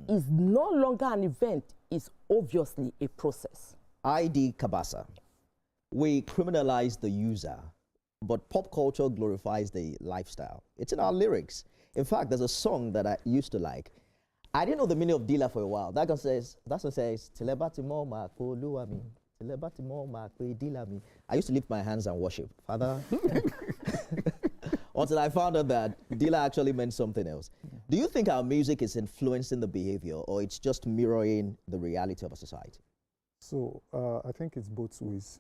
is no longer an event, it's obviously a process. ID Cabasa. We criminalize the user, but pop culture glorifies the lifestyle. It's in our lyrics. In fact, there's a song that I used to like. I didn't know the meaning of dealer for a while. That song says, Telebati mo ma ko luami, telebati mo ma ko dealer me. I used to lift my hands and worship. Father. Until I found out that dealer actually meant something else. Yeah. Do you think our music is influencing the behavior, or it's just mirroring the reality of a society? So I think it's both ways.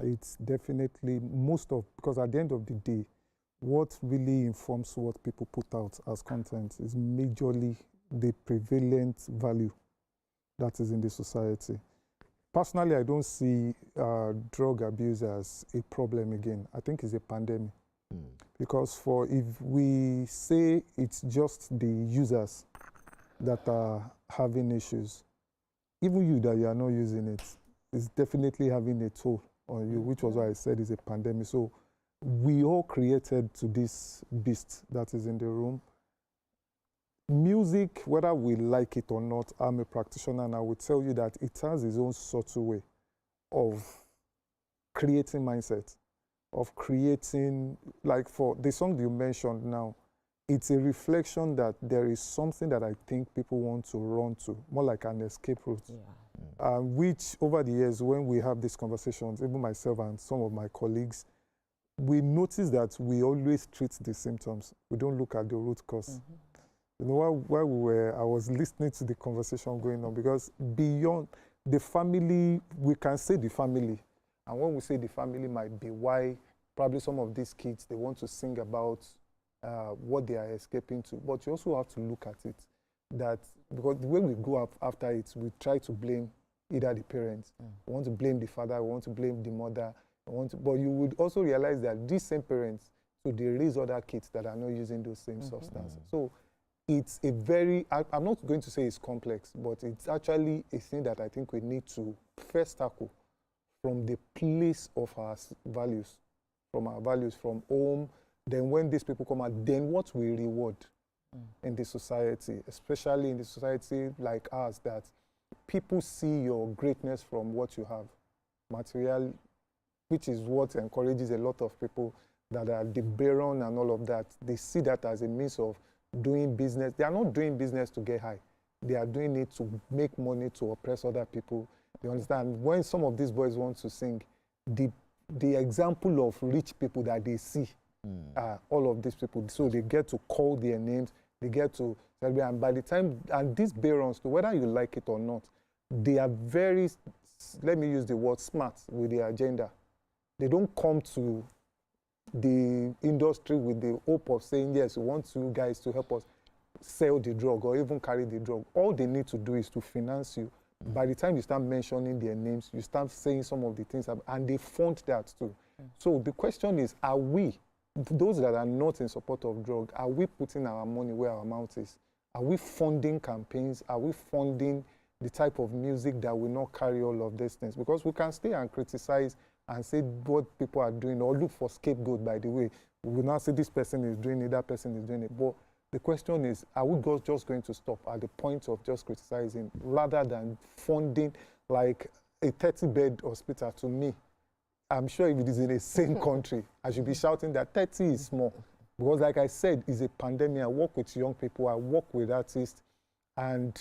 It's definitely because at the end of the day, what really informs what people put out as content is majorly the prevalent value that is in the society. Personally, I don't see drug abuse as a problem again. I think it's a pandemic. Because if we say it's just the users that are having issues, even you that you are not using it, is definitely having a toll on you, which was why I said it's a pandemic. So we all created to this beast that is in the room. Music, whether we like it or not, I'm a practitioner, and I will tell you that it has its own subtle way of creating mindset, of creating, like for the song you mentioned now, it's a reflection that there is something that I think people want to run to, more like an escape route. Yeah. Which over the years, when we have these conversations, even myself and some of my colleagues, we notice that we always treat the symptoms. We don't look at the root cause. You know, while I was listening to the conversation going on, because beyond the family, we can say the family. And when we say the family might be why probably some of these kids, they want to sing about what they are escaping to. But you also have to look at it, that because the way we go up after it, we try to blame either the parents. We want to blame the father, we want to blame the mother. But you would also realize that these same parents, so they raise other kids that are not using those same substances. So it's a very, I'm not going to say it's complex, but it's actually a thing that I think we need to first tackle from the place of our values, from our values, from home. Then when these people come out, then what we reward in the society, especially in the society like ours, that people see your greatness from what you have, material, which is what encourages a lot of people that are the baron and all of that. They see that as a means of doing business. They are not doing business to get high. They are doing it to make money, to oppress other people. You understand? When some of these boys want to sing, the example of rich people that they see are all of these people. So they get to call their names, they get to celebrate, and by the time, and these barons, whether you like it or not, they are very, let me use the word smart with their agenda. They don't come to the industry with the hope of saying, yes, we want you guys to help us sell the drug or even carry the drug. All they need to do is to finance you. By the time you start mentioning their names, you start saying some of the things, and they fund that too. So the question is, are we, those that are not in support of drug, are we putting our money where our mouth is? Are we funding campaigns? Are we funding the type of music that will not carry all of these things? Because we can stay and criticize and say what people are doing, or look for scapegoat, by the way. We will not say this person is doing it, that person is doing it. But the question is, are we just going to stop at the point of just criticizing rather than funding like a 30-bed hospital? To me, I'm sure if it is in a sane country, I should be shouting that 30 is small. Because like I said, it's a pandemic. I work with young people, I work with artists, and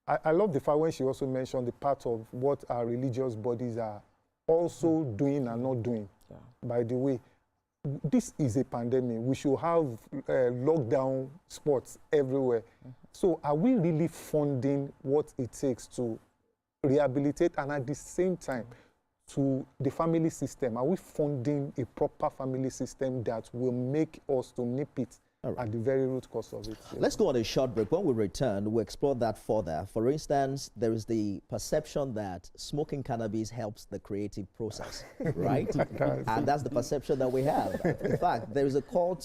I love the fact when she also mentioned the part of what our religious bodies are also doing and not doing. Yeah. By the way, this is a pandemic. We should have lockdown spots everywhere. So are we really funding what it takes to rehabilitate, and at the same time to the family system? Are we funding a proper family system that will make us to nip it at the very root cause of it? Let's go on a short break. When we return, we'll explore that further. For instance, there is the perception that smoking cannabis helps the creative process, right? And that's the perception that we have. In fact, there is a call to